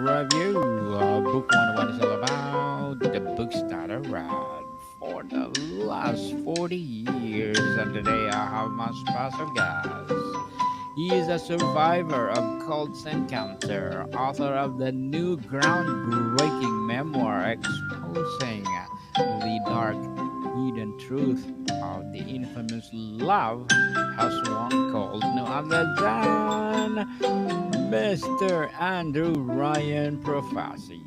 review. Book 101 is all about the books that I read for the last 40 years. And today I have my special guest. He is a survivor of cult's encounter, author of the new groundbreaking memoir exposing the dark hidden truth of the infamous Love Has One Called, no other than Mr. Andrew-Ryan Profaci.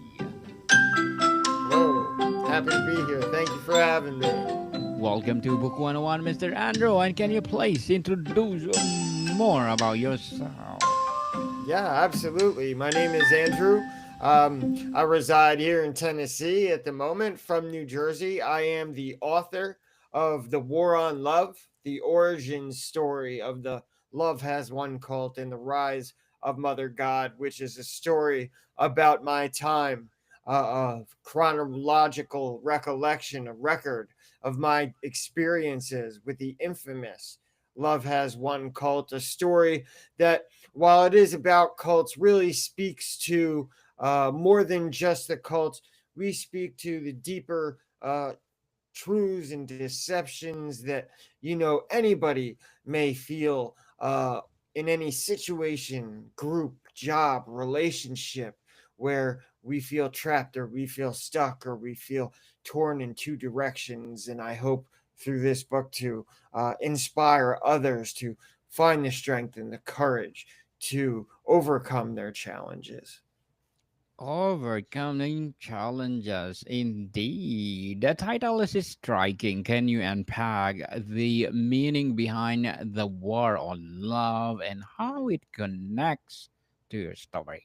Hello, happy to be here. Thank you for having me. Welcome to Book 101, Mr. Andrew, and can you please introduce more about yourself? Yeah, absolutely. My name is Andrew. I reside here in Tennessee at the moment from New Jersey. I am the author of The War on Love, the origin story of the Love Has One cult and the rise of Mother God, which is a story about my time of chronological recollection, a record of my experiences with the infamous Love Has One cult, a story that, while it is about cults, really speaks to more than just the cults. We speak to the deeper truths and deceptions that anybody may feel in any situation, group, job, relationship, where we feel trapped or we feel stuck or we feel torn in two directions. And I hope through this book to inspire others to find the strength and the courage to overcome their challenges. Overcoming challenges, indeed. The title is striking. Can you unpack the meaning behind the war on love and how it connects to your story?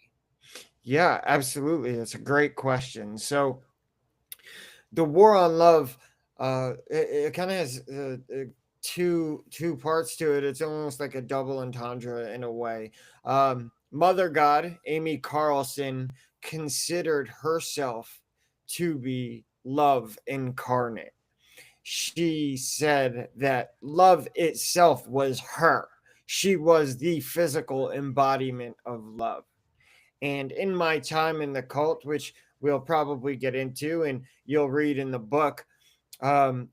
Yeah, absolutely. It's a great question. So, the war on love, it kind of has two parts to it. It's almost like a double entendre in a way. Mother God, Amy Carlson, considered herself to be love incarnate. She said that love itself was her. She was the physical embodiment of love. And in my time in the cult, which we'll probably get into and you'll read in the book, um,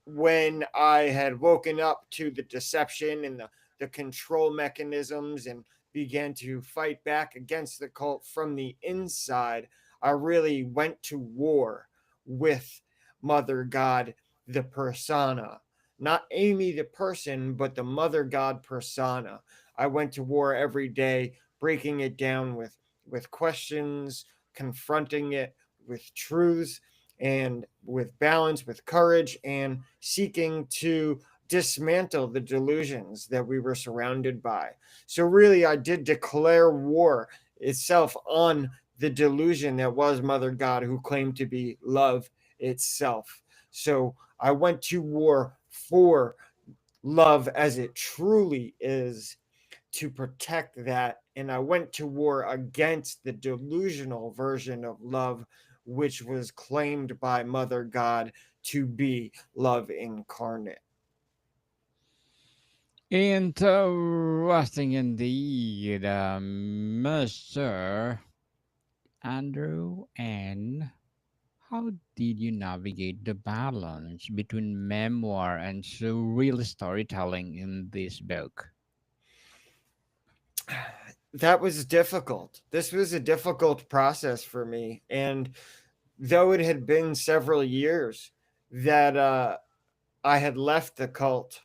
when I had woken up to the deception and the control mechanisms and began to fight back against the cult from the inside, I really went to war with Mother God, the persona. Not Amy the person, but the Mother God persona. I went to war every day, breaking it down with questions, confronting it with truths, and with balance, with courage, and seeking to dismantle the delusions that we were surrounded by. So, really, I did declare war itself on the delusion that was Mother God, who claimed to be love itself. So, I went to war for love as it truly is, to protect that. And I went to war against the delusional version of love, which was claimed by Mother God to be love incarnate. Interesting indeed, Mr. Andrew. And how did you navigate the balance between memoir and surreal storytelling in this book? That was difficult. This was a difficult process for me. And though it had been several years that I had left the cult,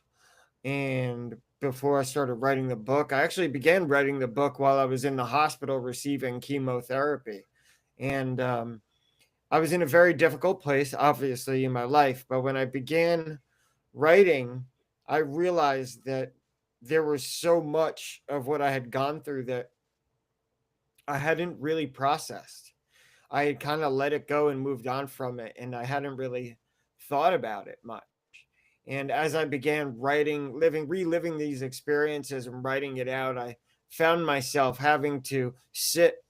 and before I started writing the book, I actually began writing the book while I was in the hospital receiving chemotherapy. And I was in a very difficult place, obviously, in my life. But when I began writing, I realized that there was so much of what I had gone through that I hadn't really processed. I had kind of let it go and moved on from it, and I hadn't really thought about it much. And as I began writing, reliving these experiences and writing it out, I found myself having to sit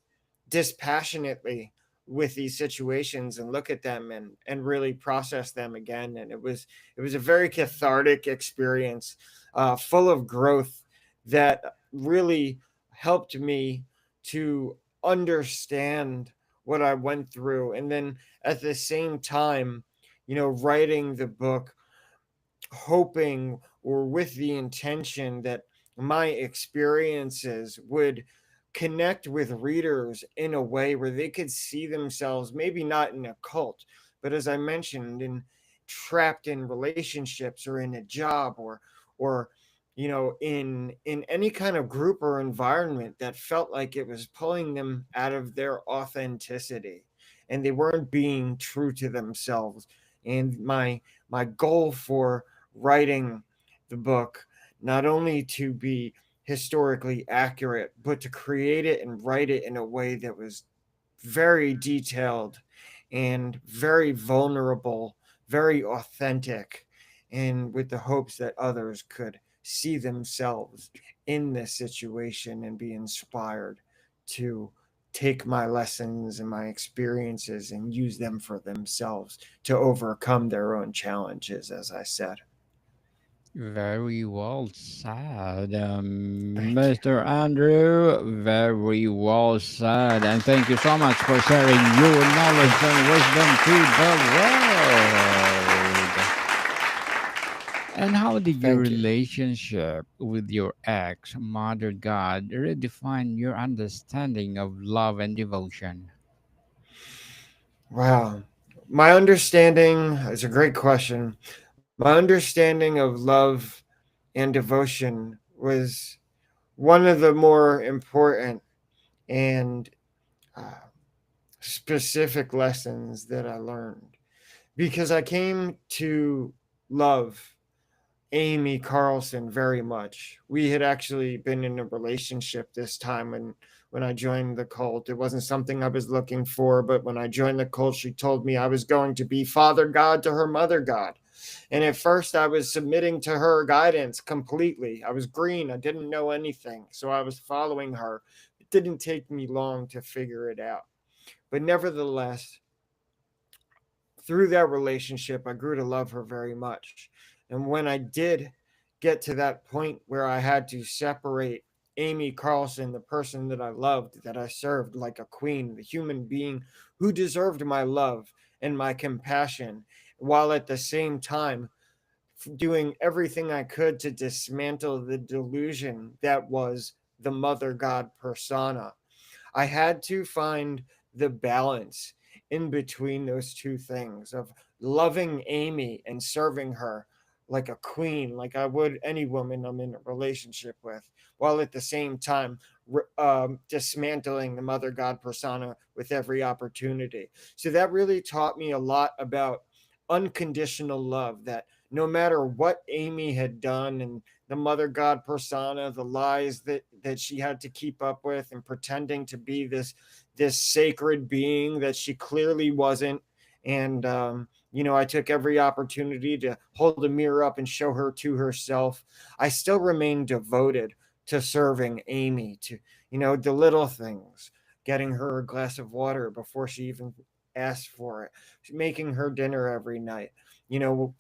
dispassionately with these situations and look at them and really process them again. And it was a very cathartic experience, full of growth, that really helped me to understand what I went through. And then at the same time, writing the book, hoping or with the intention that my experiences would connect with readers in a way where they could see themselves, maybe not in a cult, but as I mentioned, in trapped in relationships or in a job, or in any kind of group or environment that felt like it was pulling them out of their authenticity and they weren't being true to themselves. And my goal for writing the book, not only to be historically accurate, but to create it and write it in a way that was very detailed and very vulnerable, very authentic, and with the hopes that others could see themselves in this situation and be inspired to take my lessons and my experiences and use them for themselves to overcome their own challenges, as I said. Very well said, Thank you. Mr. Andrew. Very well said. And thank you so much for sharing your knowledge and wisdom to the world. And how did your Thank you. relationship with your ex, Mother God, redefine your understanding of love and devotion? Wow. My understanding is a great question. My understanding of love and devotion was one of the more important and uh, specific lessons that I learned because I came to love Amy Carlson very much. We had actually been in a relationship this time when I joined the cult. It wasn't something I was looking for, but when I joined the cult, she told me I was going to be Father God to her Mother God. And at first, I was submitting to her guidance completely. I was green, I didn't know anything. So I was following her. It didn't take me long to figure it out. But nevertheless, through that relationship, I grew to love her very much. And when I did get to that point where I had to separate Amy Carlson, the person that I loved, that I served like a queen, the human being who deserved my love and my compassion, while at the same time doing everything I could to dismantle the delusion that was the Mother God persona. I had to find the balance in between those two things of loving Amy and serving her like a queen, like I would any woman I'm in a relationship with, while at the same time dismantling the Mother God persona with every opportunity. So that really taught me a lot about unconditional love, that no matter what Amy had done and the Mother God persona, the lies that she had to keep up with, and pretending to be this sacred being that she clearly wasn't. And I took every opportunity to hold a mirror up and show her to herself. I still remain devoted to serving Amy, to the little things, getting her a glass of water before she even asked for it, making her dinner every night.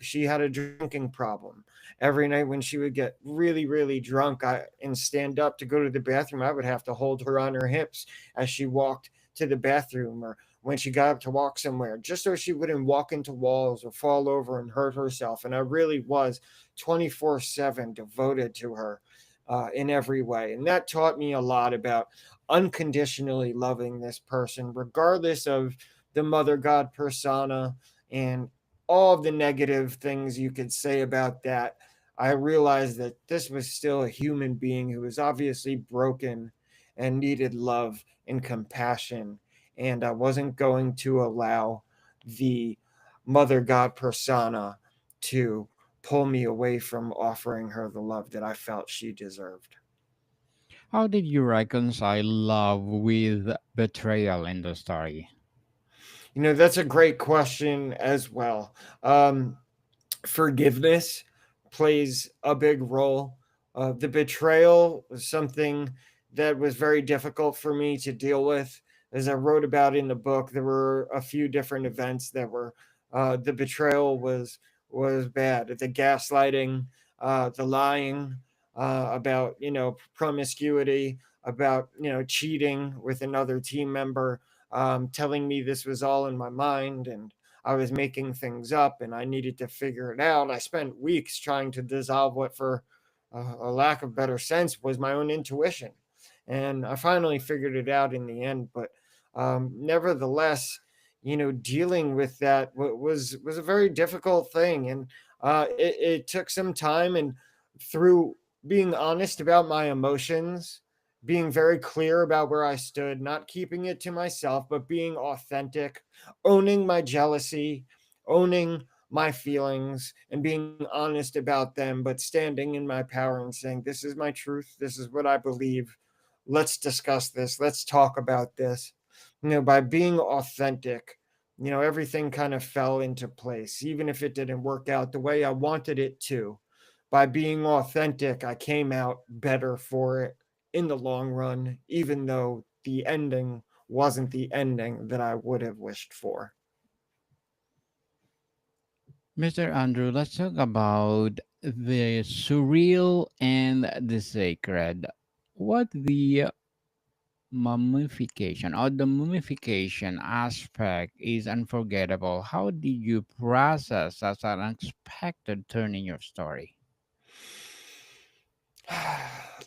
She had a drinking problem. Every night when she would get really, really drunk and stand up to go to the bathroom, I would have to hold her on her hips as she walked to the bathroom, or when she got up to walk somewhere, just so she wouldn't walk into walls or fall over and hurt herself. And I really was 24/7 devoted to her in every way. And that taught me a lot about unconditionally loving this person, regardless of the Mother God persona and all of the negative things you could say about that. I realized that this was still a human being who was obviously broken and needed love and compassion. And I wasn't going to allow the Mother God persona to pull me away from offering her the love that I felt she deserved. How did you reconcile love with betrayal in the story? That's a great question as well. Forgiveness plays a big role. The betrayal was something that was very difficult for me to deal with. As I wrote about in the book, there were a few different events that were the betrayal was bad. The gaslighting, the lying about promiscuity, about, cheating with another team member, telling me this was all in my mind and I was making things up and I needed to figure it out. I spent weeks trying to dissolve what, for a lack of better sense, was my own intuition. And I finally figured it out in the end. But nevertheless, dealing with that was a very difficult thing, and it took some time. And through being honest about my emotions, being very clear about where I stood, not keeping it to myself, but being authentic, owning my jealousy, owning my feelings, and being honest about them, but standing in my power and saying, this is my truth. This is what I believe. Let's discuss this. Let's talk about this. By being authentic, everything kind of fell into place, even if it didn't work out the way I wanted it to. By being authentic, I came out better for it in the long run, even though the ending wasn't the ending that I would have wished for. Mr. Andrew, let's talk about the surreal and the sacred. What the mummification or the mummification aspect is unforgettable. How did you process such an unexpected turn in your story?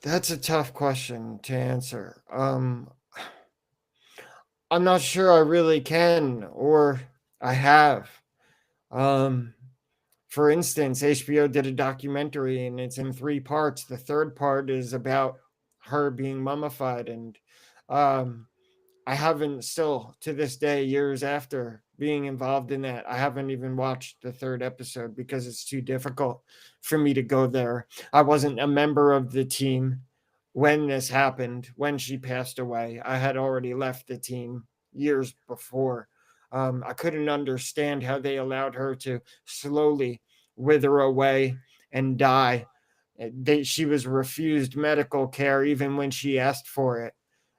That's a tough question to answer. I'm not sure I really can, or I have. Um, for instance, HBO did a documentary and it's in three parts. The third part is about her being mummified, and um, I haven't, still to this day, years after being involved in that, I haven't even watched the third episode because it's too difficult for me to go there. I wasn't a member of the team when this happened, when she passed away. I had already left the team years before. I couldn't understand how they allowed her to slowly wither away and die. She was refused medical care even when she asked for it,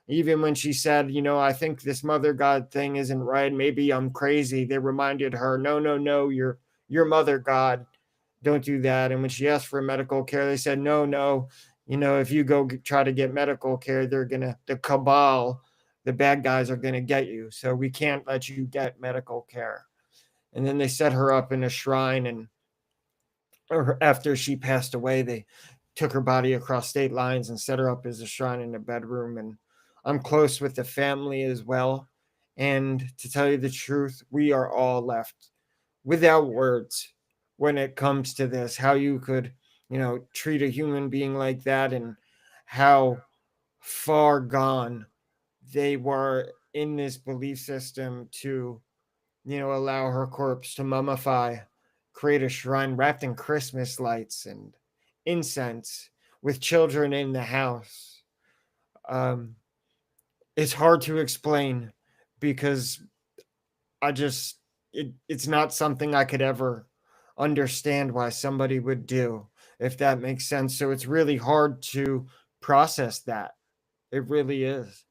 even when she said, I think this mother god thing isn't right. Maybe I'm crazy. They reminded her, no, no, no, you're mother god. Don't do that. And when she asked for medical care, they said, no, no. If you go try to get medical care, the cabal, the bad guys are going to get you. So we can't let you get medical care. And then they set her up in a shrine, and or after she passed away, they took her body across state lines and set her up as a shrine in a bedroom. And I'm close with the family as well. And to tell you the truth, we are all left without words when it comes to this. How you could, treat a human being like that, and how far gone they were in this belief system to, allow her corpse to mummify, create a shrine wrapped in Christmas lights and incense with children in the house. Um, it's hard to explain because it's not something I could ever understand why somebody would do, if that makes sense. So it's really hard to process that. It really is.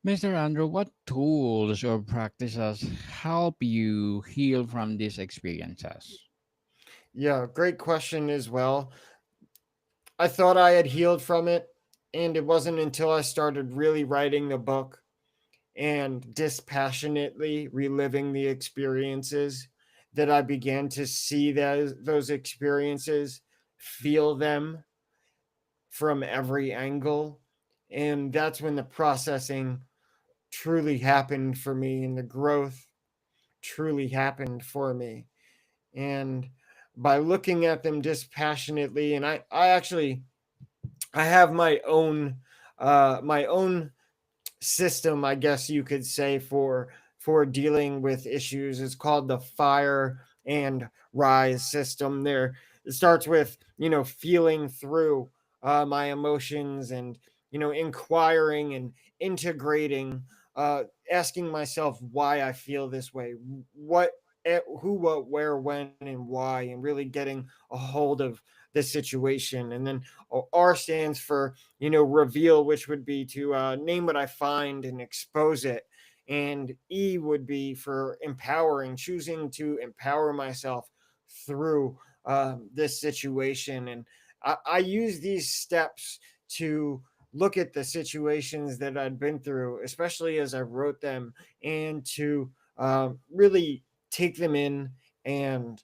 Mr. Andrew, what tools or practices help you heal from these experiences? Yeah, great question as well. I thought I had healed from it, and it wasn't until I started really writing the book and dispassionately reliving the experiences that I began to see those experiences, feel them from every angle. And that's when the processing truly happened for me and the growth truly happened for me. And by looking at them dispassionately, and I actually, I have my own system, I guess you could say, for dealing with issues. It's called the fire and rise system. There, it starts with, feeling through my emotions, and inquiring and integrating, asking myself why I feel this way, what, who, what, where, when, and why, and really getting a hold of the situation. And then R stands for, reveal, which would be to name what I find and expose it. And E would be for empowering, choosing to empower myself through this situation. And I use these steps to look at the situations that I'd been through, especially as I wrote them, and to really take them in and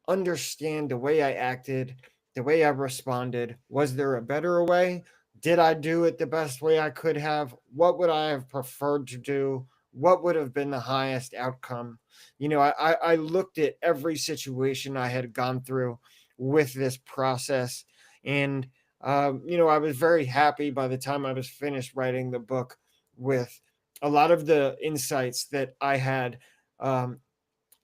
understand the way I acted, the way I responded. Was there a better way? Did I do it the best way I could have? What would I have preferred to do? What would have been the highest outcome? I looked at every situation I had gone through with this process. And, I was very happy by the time I was finished writing the book with a lot of the insights um,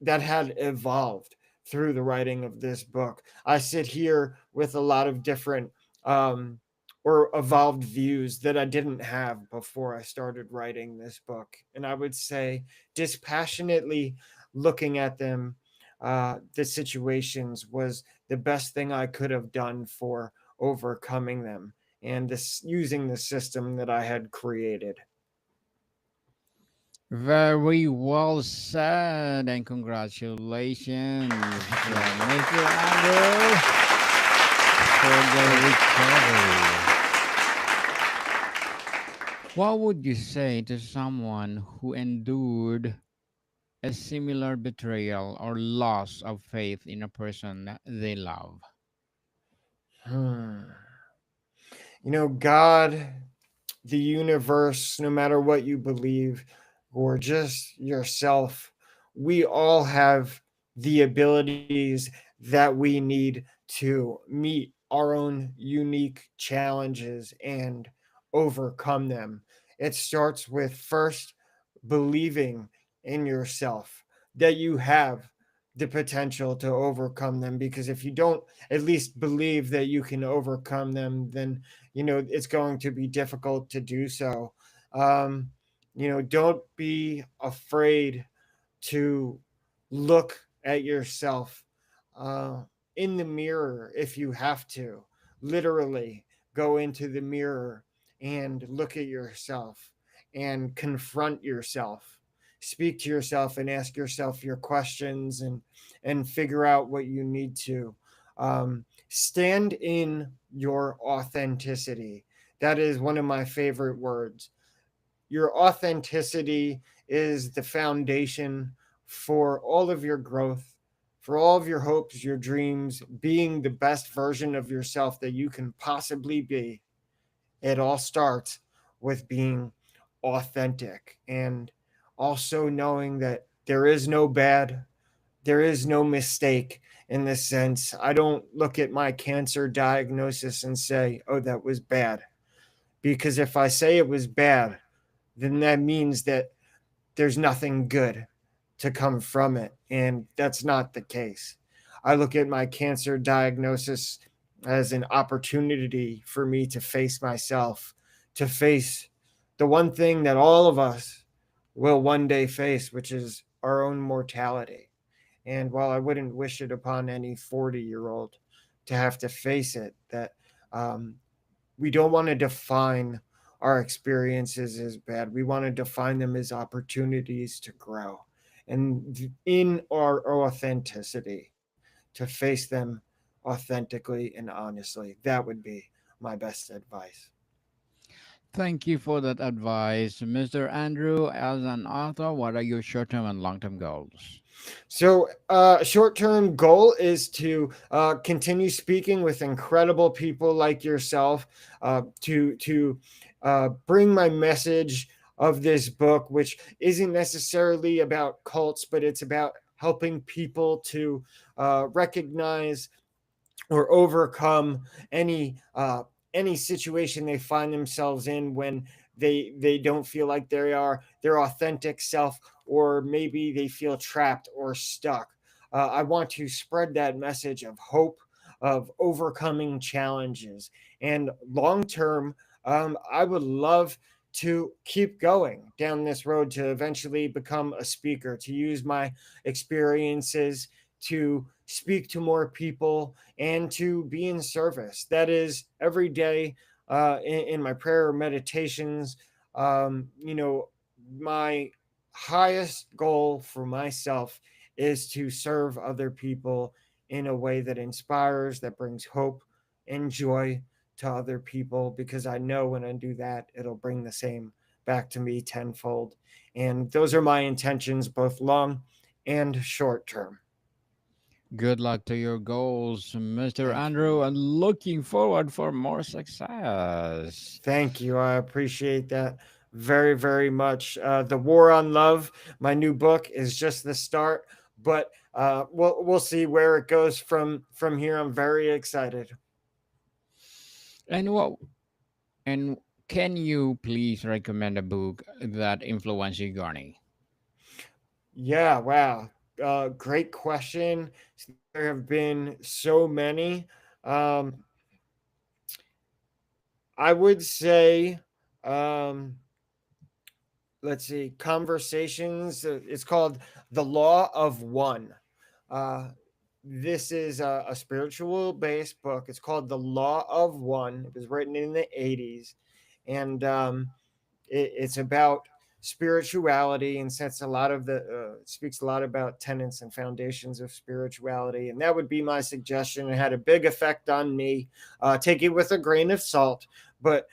that had evolved through the writing of this book. I sit here with a lot of different um, or evolved views that I didn't have before I started writing this book. And I would say, dispassionately looking at them, the situations was the best thing I could have done for overcoming them and this using the system that I had created. Very well said, and congratulations, Mr. Andrew, for the recovery. What would you say to someone who endured a similar betrayal or loss of faith in a person that they love? Hmm. God, the universe, no matter what you believe, or just yourself, we all have the abilities that we need to meet our own unique challenges and overcome them. It starts with first believing in yourself that you have the potential to overcome them, because if you don't at least believe that you can overcome them, then it's going to be difficult to do so. um, don't be afraid to look at yourself uh, in the mirror if you have to. Literally go into the mirror and look at yourself and confront yourself. Speak to yourself and ask yourself your questions, and figure out what you need to. Stand in your authenticity. That is one of my favorite words. Your authenticity is the foundation for all of your growth, for all of your hopes, your dreams, being the best version of yourself that you can possibly be. It all starts with being authentic, and also knowing that there is no bad, there is no mistake in this sense. I don't look at my cancer diagnosis and say, oh, that was bad. Because if I say it was bad, then that means that there's nothing good to come from it. And that's not the case. I look at my cancer diagnosis as an opportunity for me to face myself, to face the one thing that all of us will one day face, which is our own mortality. And while I wouldn't wish it upon any 40-year-old to have to face it, that um, we don't want to define our experiences as bad. We want to define them as opportunities to grow, and in our authenticity, to face them authentically and honestly. That would be my best advice. Thank you for that advice, Mr. Andrew. As an author, what are your short term and long term goals? So, short term goal is to continue speaking with incredible people like yourself, to bring my message of this book, which isn't necessarily about cults, but it's about helping people to recognize or overcome any situation they find themselves in when they don't feel like they are their authentic self, or maybe they feel trapped or stuck. I want to spread that message of hope, of overcoming challenges, and long term, I would love to keep going down this road to eventually become a speaker, to use my experiences to speak to more people and to be in service. That is every day in my prayer meditations. My highest goal for myself is to serve other people in a way that inspires, that brings hope and joy to other people, because I know when I do that, it'll bring the same back to me tenfold. And those are my intentions, both long and short term. Good luck to your goals, Mr. Thank you. Andrew, and looking forward for more success. Thank you. I appreciate that very, very much. The War on Love, my new book, is just the start, but we'll see where it goes from here. I'm very excited. And what and can you please recommend a book that influenced you, Garney? Yeah, wow. Great question. There have been so many. Um, I would say, um, let's see, Conversations. It's called The Law of One. Uh, this is a spiritual based book. It's called The Law of One. It was written in the 80s. And it's about spirituality, and sets a lot of the speaks a lot about tenets and foundations of spirituality. And that would be my suggestion. It had a big effect on me. Take it with a grain of salt, but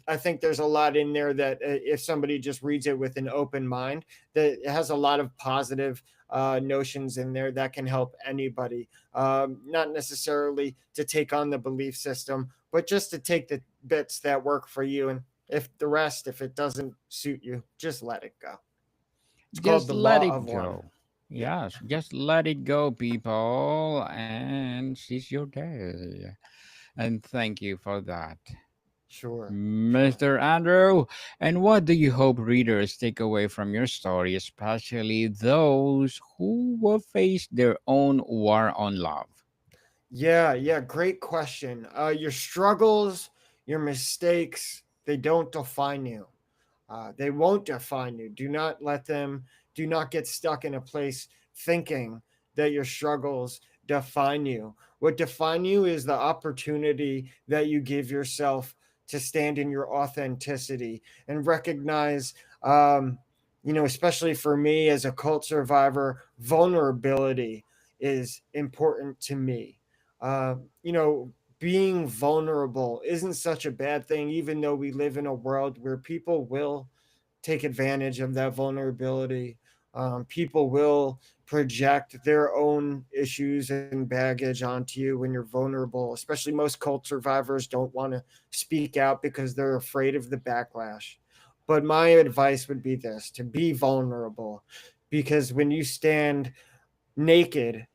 I think there's a lot in there that if somebody just reads it with an open mind, that it has a lot of positive notions in there that can help anybody. Not necessarily to take on the belief system, but just to take the bits that work for you, and if the rest, if it doesn't suit you, just let it go. It's called Just The let Law it of One. go. Yeah, Yes, just let it go, people, and seize your day. And thank you for that, sure, sure. Mr. Andrew. And what do you hope readers take away from your story, especially those who will face their own war on love? Yeah, yeah, great question. Your struggles, your mistakes, they don't define you. They won't define you. Do not let them, do not get stuck in a place thinking that your struggles define you. What define you is the opportunity that you give yourself to stand in your authenticity and recognize, especially for me as a cult survivor, vulnerability is important to me. Uh, you know, Being vulnerable isn't such a bad thing, even though we live in a world where people will take advantage of that vulnerability. People will project their own issues and baggage onto you when you're vulnerable. Especially most cult survivors don't want to speak out because they're afraid of the backlash. But my advice would be this: to be vulnerable, because when you stand naked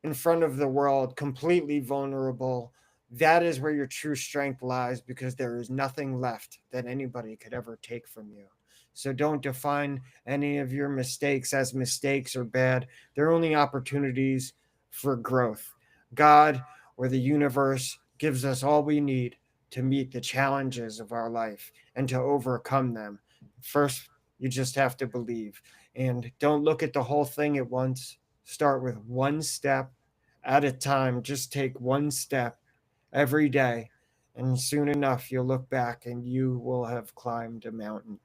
in front of the world, completely vulnerable, that is where your true strength lies, because there is nothing left that anybody could ever take from you. So don't define any of your mistakes as mistakes or bad. They're only opportunities for growth. God or the universe gives us all we need to meet the challenges of our life and to overcome them. First, you just have to believe. And don't look at the whole thing at once. Start with one step at a time. Just take one step every day, and soon enough, you'll look back and you will have climbed a mountain.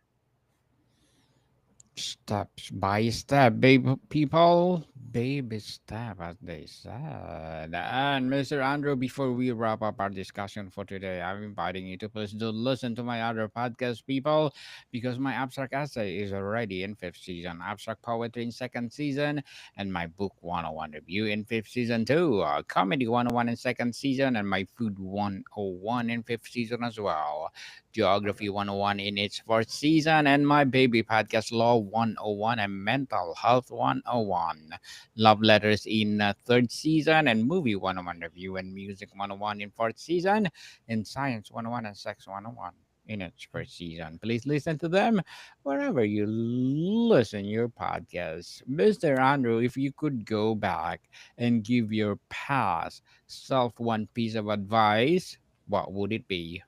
Steps by step, baby people. Baby step, as they said. And Mr. Andrew, before we wrap up our discussion for today, I'm inviting you to please do listen to my other podcast, people, because my abstract essay is already in fifth season, abstract poetry in second season, and my book 101 review in fifth season too, comedy 101 in second season, and my food 101 in fifth season as well. Geography 101 in its fourth season, and my baby podcast Law 101 and Mental Health 101. Love Letters in third season, and Movie 101 Review and Music 101 in fourth season, and Science 101 and Sex 101 in its first season. Please listen to them wherever you listen your podcast. Mr. Andrew, if you could go back and give your past self one piece of advice, what would it be?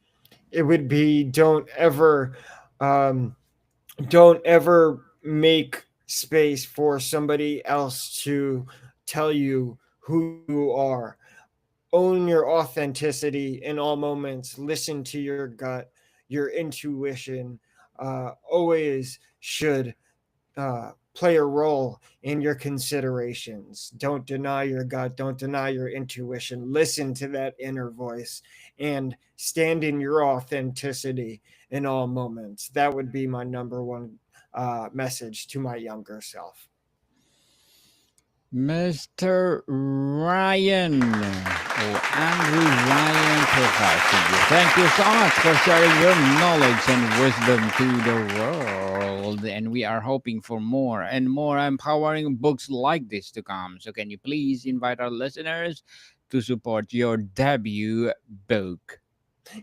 It would be, um, don't ever make space for somebody else to tell you who you are. Own your authenticity in all moments. Listen to your gut, your intuition. Always should play a role in your considerations. Don't deny your gut. Don't deny your intuition. Listen to that inner voice and stand in your authenticity in all moments. That would be my number one message to my younger self. Mr. Ryan, or Andrew-Ryan Profaci, thank you so much for sharing your knowledge and wisdom to the world. And we are hoping for more and more empowering books like this to come. So, can you please invite our listeners to support your debut book?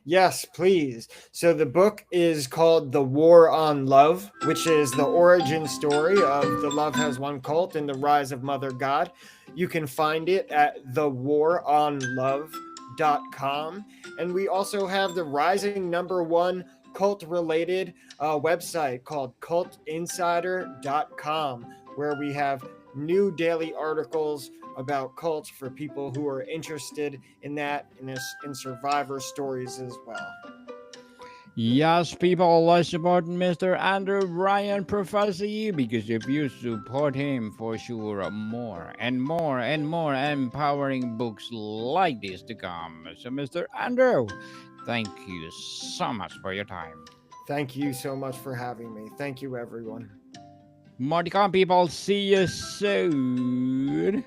Yes, please. So the book is called The War on Love, which is the origin story of the Love Has One cult and the rise of Mother God. You can find it at thewaronlove.com. And we also have the rising number one cult related website called cultinsider.com, where we have new daily articles about cults for people who are interested in that and in survivor stories as well. Yes, people, let's support Mr. Andrew-Ryan Profaci, because if you support him, for sure, more and more and more empowering books like this to come. So, Mr. Andrew, thank you so much for your time. Thank you so much for having me. Thank you, everyone. More to come, people. See you soon.